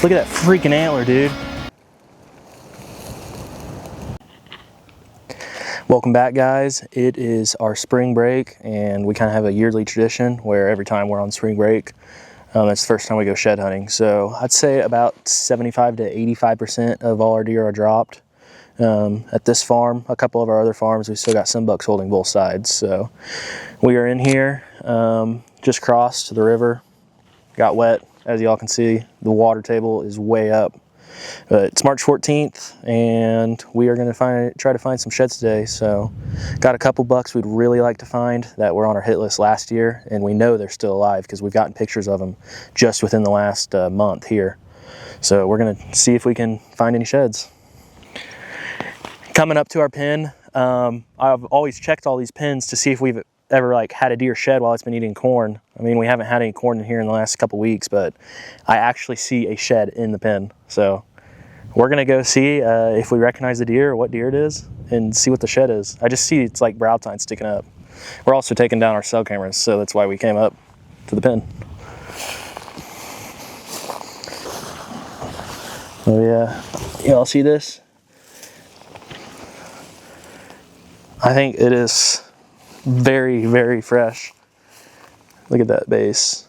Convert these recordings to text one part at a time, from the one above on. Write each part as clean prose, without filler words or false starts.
Look at that freaking antler, dude. Welcome back, guys. It is our spring break, and we kind of have a yearly tradition where every time we're on spring break, that's the first time we go shed hunting. So I'd say about 75 to 85% of all our deer are dropped. At this farm, a couple of our other farms, we still got some bucks holding both sides. So we are in here, just crossed the river, got wet. As y'all can see, the water table is way up. But it's March 14th, and we are going to try to find some sheds today. So got a couple bucks we'd really like to find that were on our hit list last year, and we know they're still alive because we've gotten pictures of them just within the last month here. So we're going to see if we can find any sheds. Coming up to our pen, I've always checked all these pens to see if we've ever had a deer shed while it's been eating corn. I mean, we haven't had any corn in here in the last couple weeks, but I actually see a shed in the pen. So we're gonna go see if we recognize the deer or what deer it is and see what the shed is. I just see it's like brow tine sticking up. We're also taking down our cell cameras, so that's why we came up to the pen. Oh yeah, y'all see this? I think it is very, very fresh. Look at that base.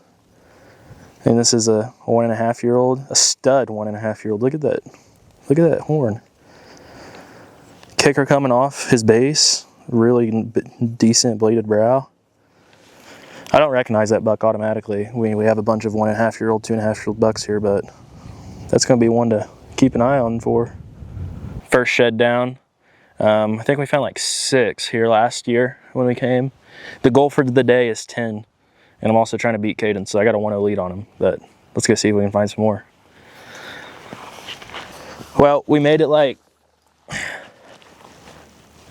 And this is a 1.5-year-old, a stud 1.5-year-old. Look at that. Look at that horn. Kicker coming off his base. Really decent bladed brow. I don't recognize that buck automatically. We have a bunch of 1.5-year-old, 2.5-year-old bucks here, but that's going to be one to keep an eye on for. First shed down. I think we found like 6 here last year when we came. The goal for the day is 10, and I'm also trying to beat Caden, so I got a 1-0 lead on him, but let's go see if we can find some more. Well, we made it like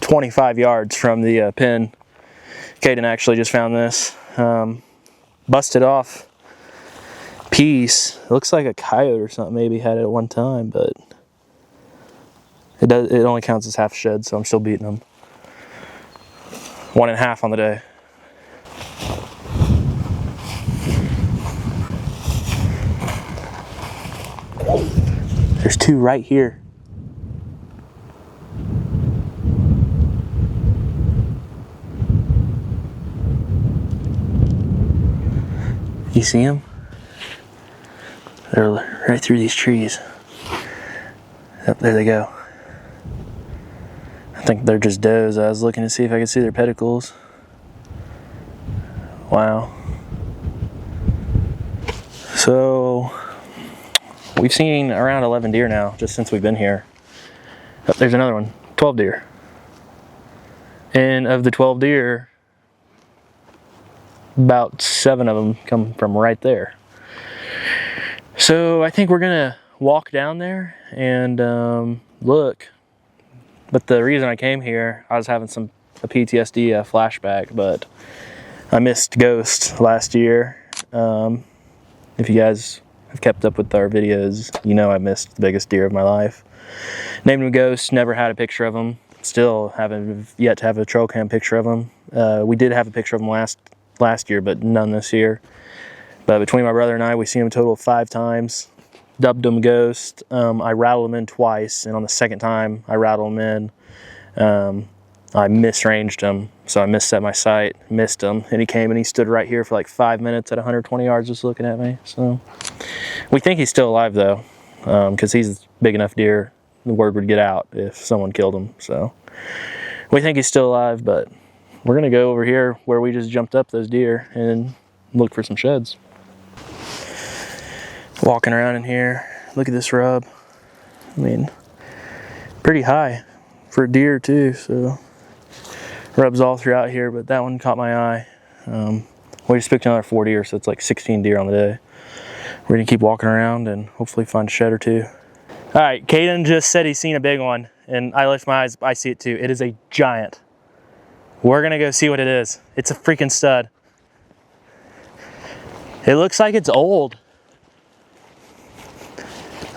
25 yards from the pen. Caden actually just found this. Busted off piece. It looks like a coyote or something maybe had it at one time, but it only counts as half shed, so I'm still beating them. 1.5 on the day. There's 2 right here. You see them? They're right through these trees. Yep, there they go. I think they're just does. I was looking to see if I could see their pedicles. Wow. So we've seen around 11 deer now just since we've been here. Oh, there's another one. 12 deer. And of the 12 deer, about 7 of them come from right there. So I think we're gonna walk down there and look. But the reason I came here, I was having a PTSD flashback, but I missed Ghost last year. If you guys have kept up with our videos, you know I missed the biggest deer of my life. Named him Ghost, never had a picture of him. Still haven't yet to have a trail cam picture of him. We did have a picture of him last year, but none this year. But between my brother and I, we've seen him a total of 5 times. Dubbed him Ghost. I rattled him in twice, and on the second time I rattled him in, I misranged him, so I misset my sight, missed him, and he came and he stood right here for like 5 minutes at 120 yards just looking at me. So we think he's still alive though, because he's a big enough deer, the word would get out if someone killed him. So we think he's still alive, but we're gonna go over here where we just jumped up those deer and look for some sheds. Walking around in here, look at this rub. I mean, pretty high for a deer too, so rubs all throughout here, but that one caught my eye. We just picked another 4 deer, so it's like 16 deer on the day. We're gonna keep walking around and hopefully find a shed or 2. All right, Caden just said he's seen a big one, and I lift my eyes, I see it too. It is a giant. We're gonna go see what it is. It's a freaking stud. It looks like it's old.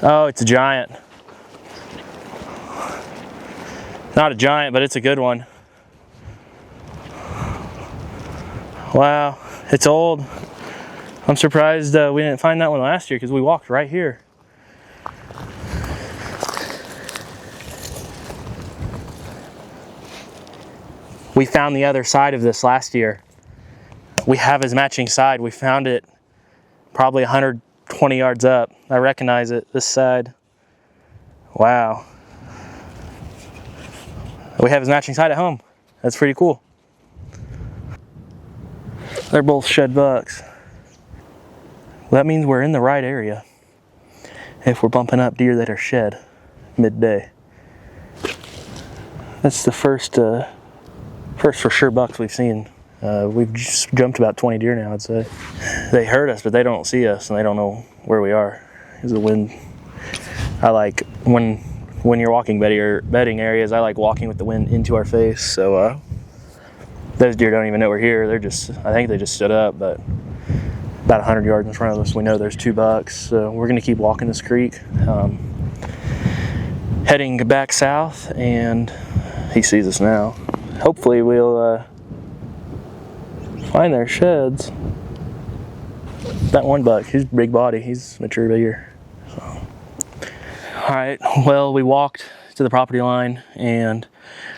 Oh, it's a giant. Not a giant, but it's a good one. Wow, it's old. I'm surprised we didn't find that one last year because we walked right here. We found the other side of this last year. We have his matching side. We found it probably 120 yards up. I recognize it, this side. Wow. We have his matching side at home. That's pretty cool. They're both shed bucks. Well, that means we're in the right area if we're bumping up deer that are shed midday. That's the first for sure bucks we've seen. We've just jumped about 20 deer now, I'd say. They heard us, but they don't see us, and they don't know where we are. Because the wind. I like when you're walking bedding areas. I like walking with the wind into our face. So those deer don't even know we're here. I think they just stood up, but about 100 yards in front of us, we know there's 2 bucks. So we're gonna keep walking this creek, heading back south, and he sees us now. Hopefully we'll find their sheds. That one buck, he's big body, he's mature deer. So. All right, well, we walked to the property line and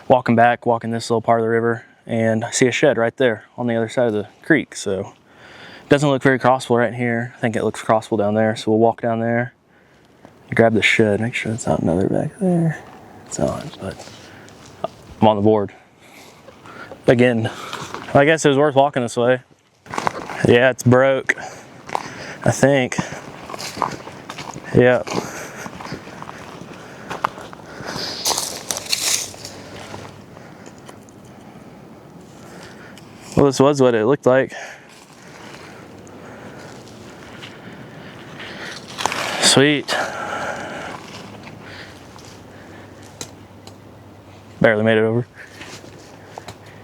walking this little part of the river, and I see a shed right there on the other side of the creek. So it doesn't look very crossable right here. I think it looks crossable down there. So we'll walk down there, grab the shed, make sure it's not another back there. It's on, but I'm on the board. Again, I guess it was worth walking this way. Yeah, it's broke, I think. Yeah. Well, this was what it looked like. Sweet. Barely made it over.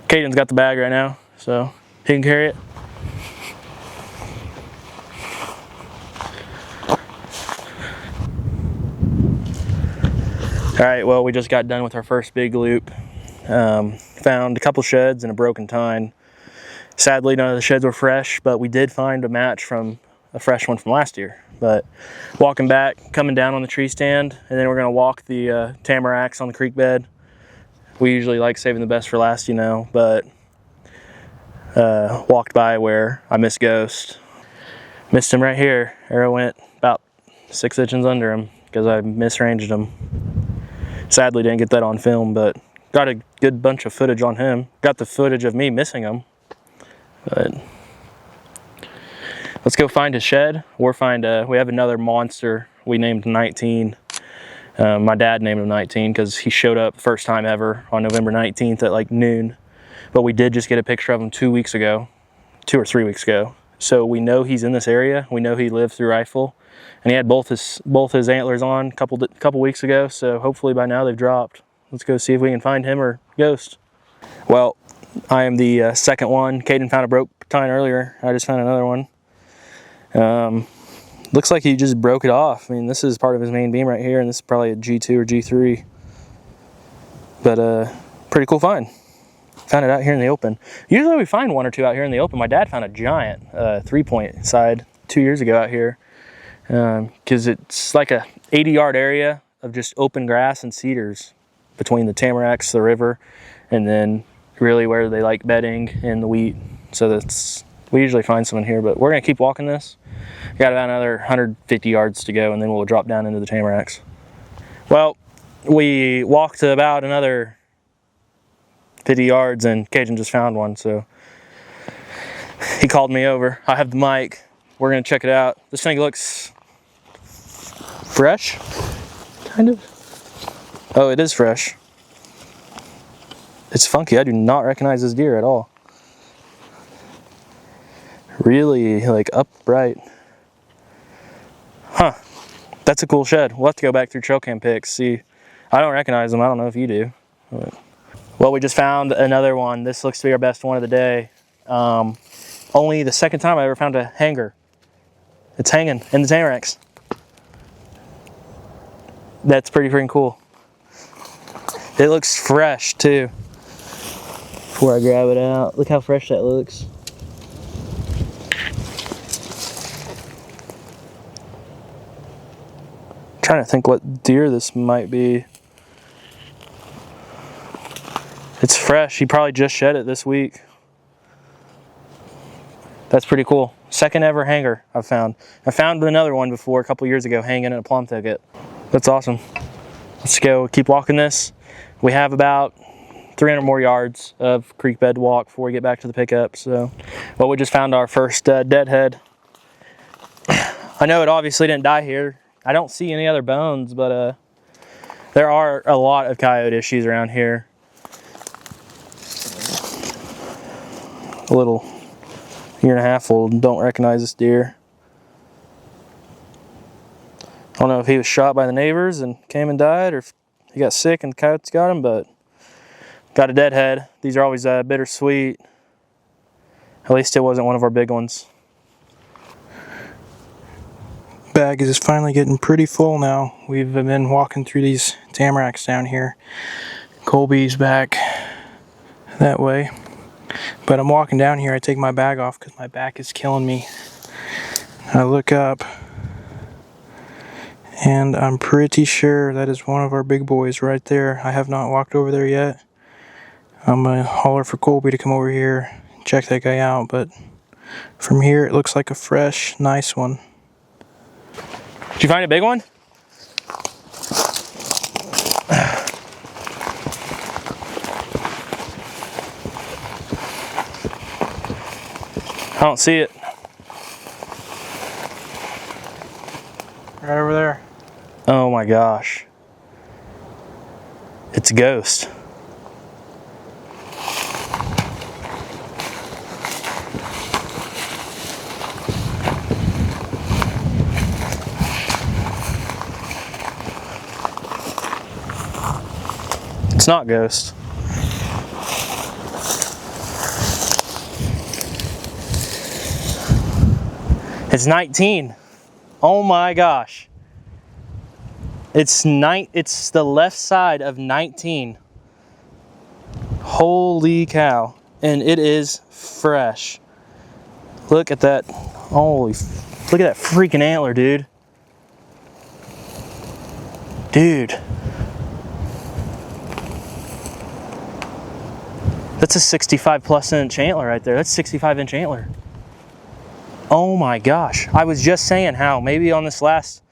Caden's got the bag right now, so he can carry it. All right, well, we just got done with our first big loop. Found a couple sheds and a broken tine. Sadly, none of the sheds were fresh, but we did find a match from a fresh one from last year. But walking back, coming down on the tree stand, and then we're gonna walk the tamaracks on the creek bed. We usually like saving the best for last, you know, but walked by where I missed Ghost. Missed him right here. Arrow went about 6 inches under him because I misranged him. Sadly, didn't get that on film, but got a good bunch of footage on him. Got the footage of me missing him. But let's go find his shed or we have another monster we named 19. My dad named him 19 because he showed up the first time ever on November 19th at like noon. But we did just get a picture of him 2 or 3 weeks ago. So we know he's in this area. We know he lived through Rifle, and he had both his antlers on a couple weeks ago. So hopefully by now they've dropped. Let's go see if we can find him or Ghost. Well, I am the second one. Caden found a broke tine earlier. I just found another one. Looks like he just broke it off. I mean, this is part of his main beam right here, and this is probably a G2 or G3. But pretty cool find. Found it out here in the open. Usually we find 1 or 2 out here in the open. My dad found a giant 3-point side 2 years ago out here. Because it's like a 80-yard area of just open grass and cedars between the tamaracks, the river, and then really where they like bedding and the wheat. So we usually find some in here, but we're gonna keep walking this. Got about another 150 yards to go, and then we'll drop down into the tamaracks. Well, we walked about another 50 yards and Cajun just found one, so he called me over. I have the mic. We're gonna check it out. This thing looks fresh, kind of. Oh, it is fresh. It's funky. I do not recognize this deer at all. Really like upright. Huh. That's a cool shed. We'll have to go back through trail cam pics, see. I don't recognize them. I don't know if you do. But. Well, we just found another one. This looks to be our best one of the day. Only the second time I ever found a hanger. It's hanging in the tamaracks. That's pretty freaking cool. It looks fresh too. Before I grab it out, look how fresh that looks. I'm trying to think what deer this might be. It's fresh. He probably just shed it this week. That's pretty cool. Second ever hanger I've found. I found another one before a couple years ago hanging in a plum thicket. That's awesome. Let's go keep walking this. We have about 300 more yards of creek bed to walk before we get back to the pickup. So, well, we just found our first deadhead. I know it obviously didn't die here. I don't see any other bones, but there are a lot of coyote issues around here. A little year and a half old, don't recognize this deer. I don't know if he was shot by the neighbors and came and died, or if he got sick and the coyotes got him, but got a deadhead. These are always bittersweet. At least it wasn't one of our big ones. Bag is finally getting pretty full now. We've been walking through these tamaracks down here. Colby's back that way. But I'm walking down here, I take my bag off because my back is killing me. I look up and I'm pretty sure that is one of our big boys right there. I have not walked over there yet. I'm gonna holler for Colby to come over here, check that guy out, but from here it looks like a fresh, nice one. Did you find a big one? I don't see it. Right over there. Oh my gosh. It's a ghost. It's not ghost. It's 19. Oh my gosh. It's the left side of 19. Holy cow. And it is fresh. Look at that. Look at that freaking antler, dude. Dude. That's a 65 plus inch antler right there. That's 65 inch antler. Oh my gosh. I was just saying how maybe on this last,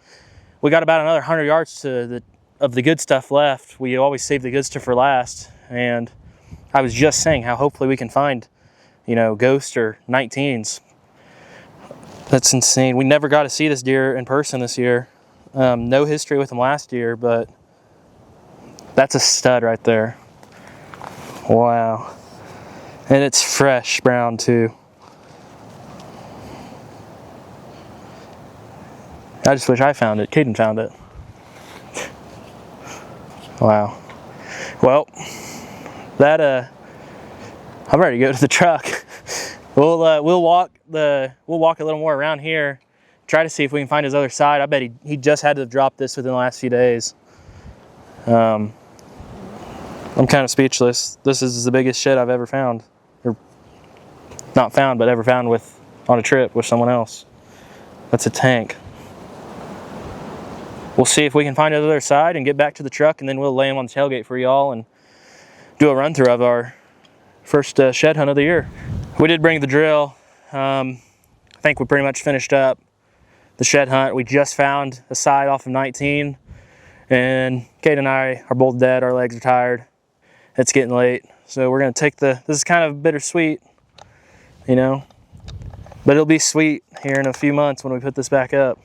we got about another 100 yards of the good stuff left. We always save the good stuff for last. And I was just saying how hopefully we can find, you know, ghost or 19s. That's insane. We never got to see this deer in person this year. No history with him last year, but that's a stud right there. Wow. And it's fresh brown too. I just wish I found it. Caden found it. Wow. Well, I'm ready to go to the truck. We'll walk a little more around here. Try to see if we can find his other side. I bet he just had to have dropped this within the last few days. I'm kind of speechless. This is the biggest shed I've ever found. Or not found, but ever found on a trip with someone else. That's a tank. We'll see if we can find the other side and get back to the truck, and then we'll lay him on the tailgate for y'all and do a run through of our first shed hunt of the year. We did bring the drill. I think we pretty much finished up the shed hunt. We just found a side off of 19, and Kate and I are both dead. Our legs are tired. It's getting late, so we're gonna take this is kind of bittersweet, you know, but it'll be sweet here in a few months when we put this back up.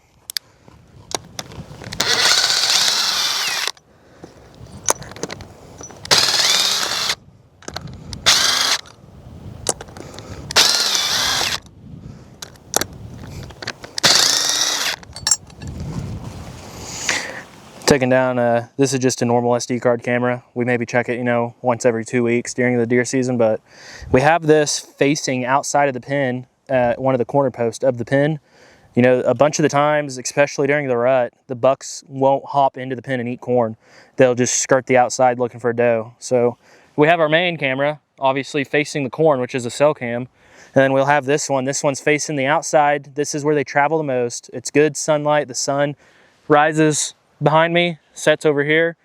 Taking down, this is just a normal SD card camera. We maybe check it, you know, once every 2 weeks during the deer season, but we have this facing outside of the pen, one of the corner posts of the pen. You know, a bunch of the times, especially during the rut, the bucks won't hop into the pen and eat corn. They'll just skirt the outside looking for a doe. So we have our main camera, obviously facing the corn, which is a cell cam. And then we'll have this one. This one's facing the outside. This is where they travel the most. It's good sunlight. The sun rises behind me, sets over here,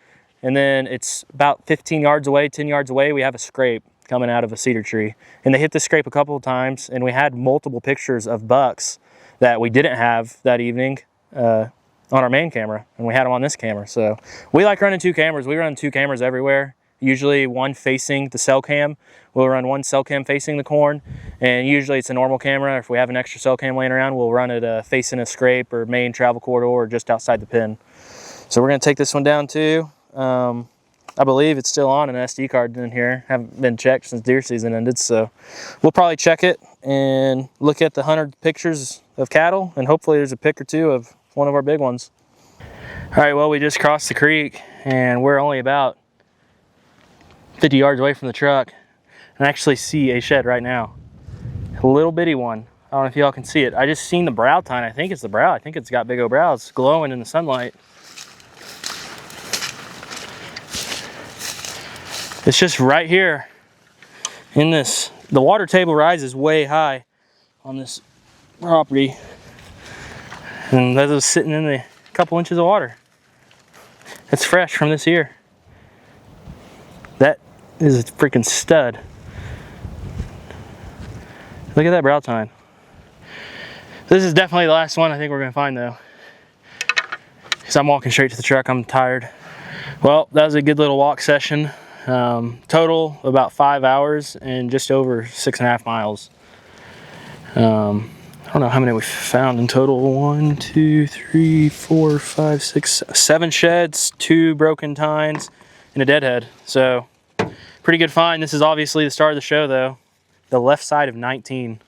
And then it's about 15 yards away, 10 yards away, we have a scrape coming out of a cedar tree. And they hit the scrape a couple of times, and we had multiple pictures of bucks that we didn't have that evening on our main camera, and we had them on this camera. So we like running 2 cameras. We run 2 cameras everywhere. Usually one facing the cell cam. We'll run one cell cam facing the corn, and usually it's a normal camera. If we have an extra cell cam laying around, we'll run it facing a scrape or main travel corridor or just outside the pen. So we're gonna take this one down too. I believe it's still on an SD card in here. Haven't been checked since deer season ended, so we'll probably check it and look at the 100 pictures of cattle, and hopefully there's a pic or 2 of one of our big ones. All right, well, we just crossed the creek and we're only about 50 yards away from the truck, and I actually see a shed right now. A little bitty one. I don't know if y'all can see it. I just seen the brow tine. I think it's the brow. I think it's got big old brows glowing in the sunlight. It's just right here in this. The water table rises way high on this property, and that was sitting in a couple inches of water. It's fresh from this year. That is a freaking stud. Look at that brow tine. This is definitely the last one I think we're gonna find though, because I'm walking straight to the truck. I'm tired. Well, that was a good little walk session. Total about 5 hours and just over 6.5 miles. I don't know how many we found in total. 1, 2, 3, 4, 5, 6, 7 sheds, 2 broken tines, and a deadhead. So pretty good find. This is obviously the start of the show though. The left side of 19.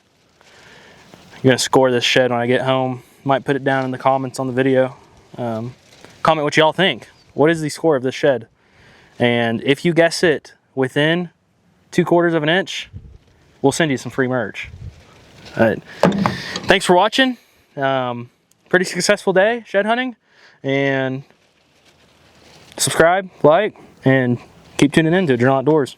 I'm gonna score this shed when I get home. Might put it down in the comments on the video. Comment what y'all think. What is the score of this shed? And if you guess it within 2/4 of an inch, we'll send you some free merch. All right. Thanks for watching. Pretty successful day shed hunting, and subscribe, like, and keep tuning in to Adrenaline Outdoors.